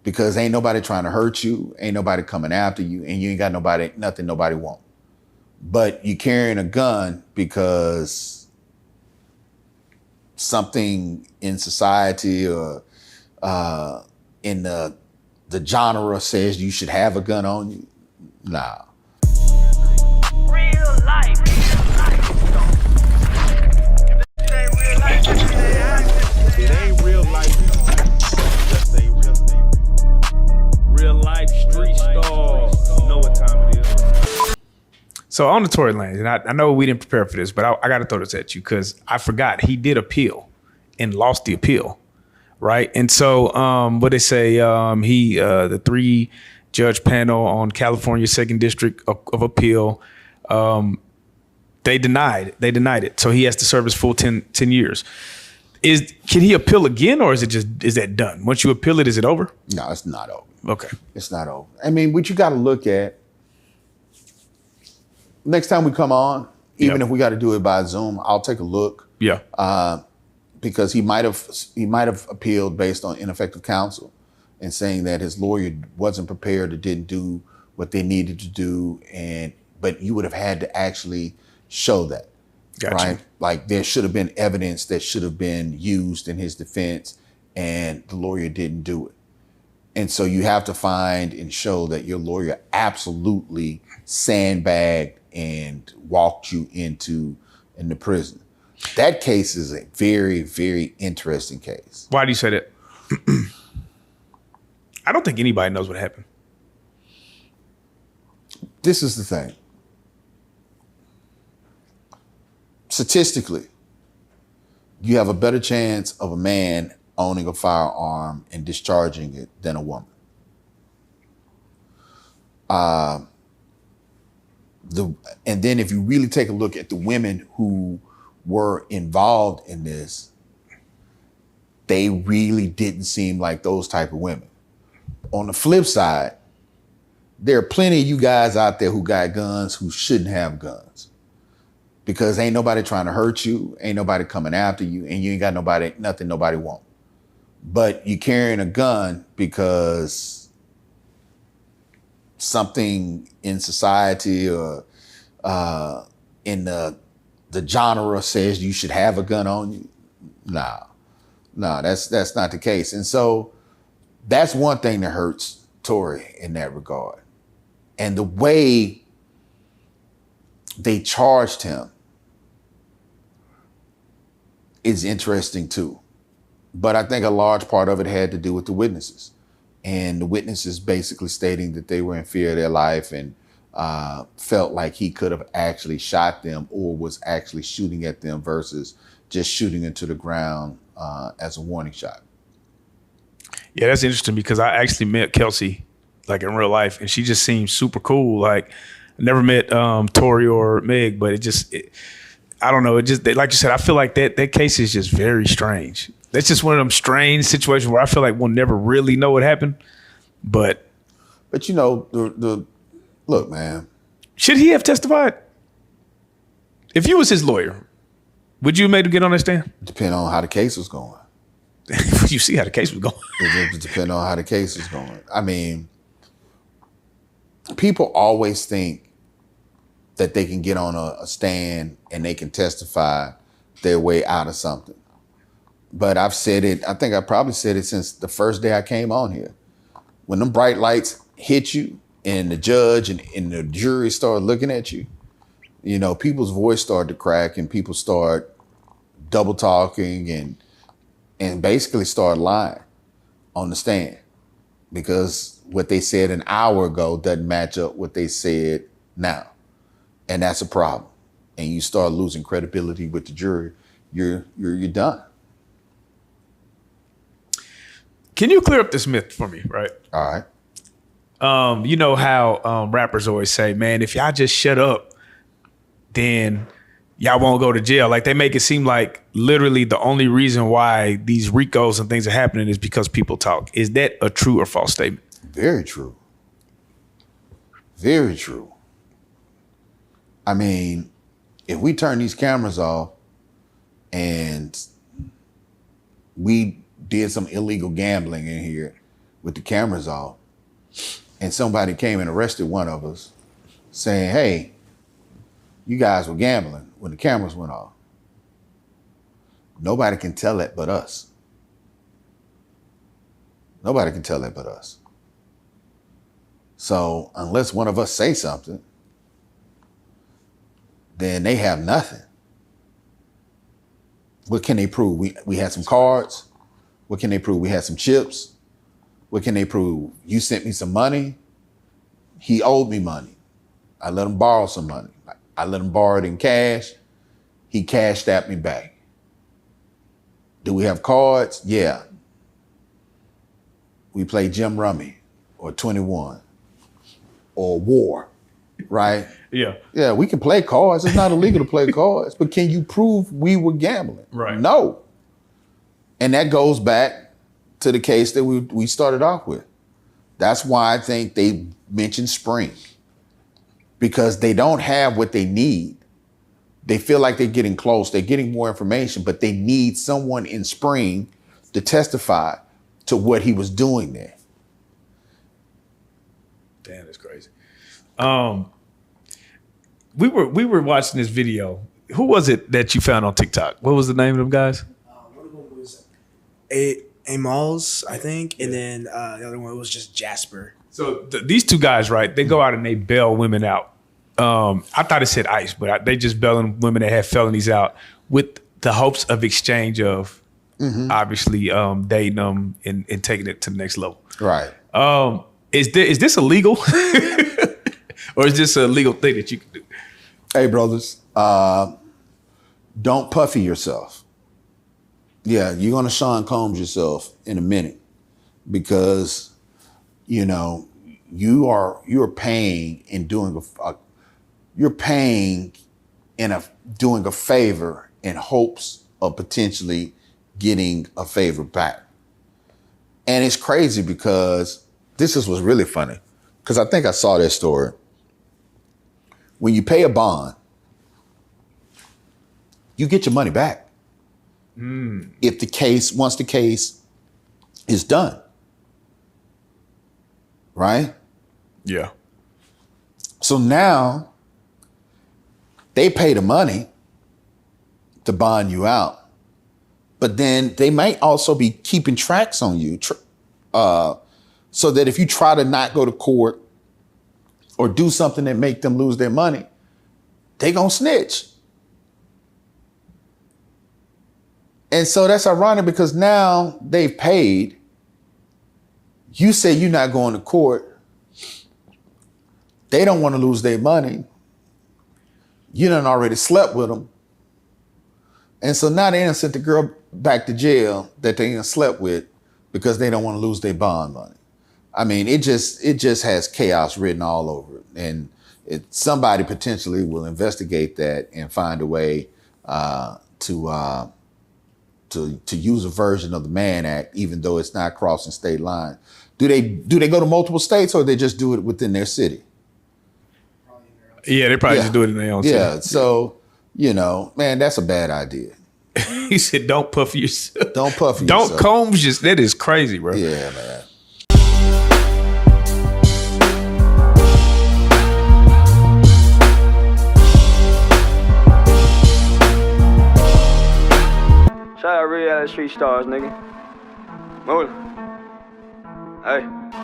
because ain't nobody trying to hurt you, ain't nobody coming after you, and you ain't got nothing nobody want. But you carrying a gun because something in society or in the genre says you should have a gun on you. Nah. Real life. It ain't real life. Just say real life street stars. You know what time it is. So on the Tory Lanez, and I know we didn't prepare for this, but I got to throw this at you because I forgot he did appeal and lost the appeal, right? And so what they say, the 3-judge panel on California 2nd District of Appeal, they denied it. So he has to serve his full 10 years. Can he appeal again, or is that done? Once you appeal it, is it over? No, it's not over. Okay. It's not over. I mean, what you got to look at, next time we come on, even if we got to do it by Zoom, I'll take a look. Yeah. Because he might have appealed based on ineffective counsel and saying that his lawyer wasn't prepared or didn't do what they needed to do, but you would have had to actually show that. Gotcha. Right? Like there should have been evidence that should have been used in his defense, and the lawyer didn't do it. And so you have to find and show that your lawyer absolutely sandbagged and walked you into the prison. That case is a very, very interesting case. Why do you say that? I don't think anybody knows what happened. This is the thing. Statistically, you have a better chance of a man owning a firearm and discharging it than a woman. And then if you really take a look at the women who were involved in this, they really didn't seem like those type of women. On the flip side, there are plenty of you guys out there who got guns who shouldn't have guns, because ain't nobody trying to hurt you, ain't nobody coming after you, and you ain't got nothing nobody want. But you carrying a gun because something in society or in the genre says you should have a gun on you. No, that's not the case. And so that's one thing that hurts Tory in that regard. And the way they charged him is interesting too. But I think a large part of it had to do with the witnesses. And the witnesses basically stating that they were in fear of their life and felt like he could have actually shot them or was actually shooting at them versus just shooting into the ground as a warning shot. Yeah, that's interesting because I actually met Kelsey like in real life, and she just seems super cool. Like I never met Tory or Meg, but I don't know. It just, like you said, I feel like that case is just very strange. That's just one of them strange situations where I feel like we'll never really know what happened. But you know, look, man. Should he have testified? If you was his lawyer, would you have made him get on that stand? Depending on how the case was going. You see how the case was going. It depends on how the case is going. I mean, people always think that they can get on a stand and they can testify their way out of something. But I've said it, I think I probably said it since the first day I came on here. When them bright lights hit you and the judge and the jury start looking at you, you know, people's voice start to crack and people start double talking and basically start lying on the stand, because what they said an hour ago doesn't match up what they said now. And that's a problem. And you start losing credibility with the jury, you're done. Can you clear up this myth for me, right? All right. You know how rappers always say, man, if y'all just shut up, then y'all won't go to jail. Like they make it seem like literally the only reason why these RICOs and things are happening is because people talk. Is that a true or false statement? Very true. Very true. I mean, if we turn these cameras off and we did some illegal gambling in here, with the cameras off, and somebody came and arrested one of us saying, hey, you guys were gambling when the cameras went off. Nobody can tell that but us. Nobody can tell that but us. So unless one of us say something, then they have nothing. What can they prove? We had some cards. What can they prove? We had some chips. What can they prove? You sent me some money. He owed me money. I let him borrow some money. I let him borrow it in cash. He cashed at me back. Do we have cards? Yeah. We play Jim Rummy or 21 or War, right? Yeah. Yeah, we can play cards. It's not illegal to play cards, but can you prove we were gambling? Right. No. And that goes back to the case that we started off with. That's why I think they mentioned Spring, because they don't have what they need. They feel like they're getting close. They're getting more information, but they need someone in Spring to testify to what he was doing there. Damn, that's crazy. We were watching this video. Who was it that you found on TikTok? What was the name of them guys? One of them was Amos, I think, and then the other one was just Jasper. So these two guys, right? They go out and they bail women out. I thought it said ICE, but they just bailing women that have felonies out with the hopes of exchange of obviously dating them and taking it to the next level. Right. Is this illegal? Or is this a legal thing that you can do? Hey, brothers, don't puffy yourself. Yeah, you're going to Sean Combs yourself in a minute, because, you know, you're paying in doing doing a favor in hopes of potentially getting a favor back. And it's crazy because this is what's really funny, because I think I saw this story. When you pay a bond, you get your money back. If once the case is done, right? Yeah. So now they pay the money to bond you out, but then they might also be keeping tracks on you, so that if you try to not go to court or do something that make them lose their money, they gonna snitch. And so that's ironic, because now they've paid. You say you're not going to court. They don't want to lose their money. You done already slept with them. And so now they done sent the girl back to jail that they done slept with because they don't want to lose their bond money. I mean, it just has chaos written all over it. And somebody potentially will investigate that and find a way to use a version of the Mann Act, even though it's not crossing state lines. Do they go to multiple states, or they just do it within their city? Yeah, they probably just do it in their own city. Yeah, so, you know, man, that's a bad idea. He said, don't puff yourself. Don't puff yourself. Don't combs just, that is crazy, bro. Yeah, man. Shout out RealLyfe Street Stars, nigga. Move it. Hey.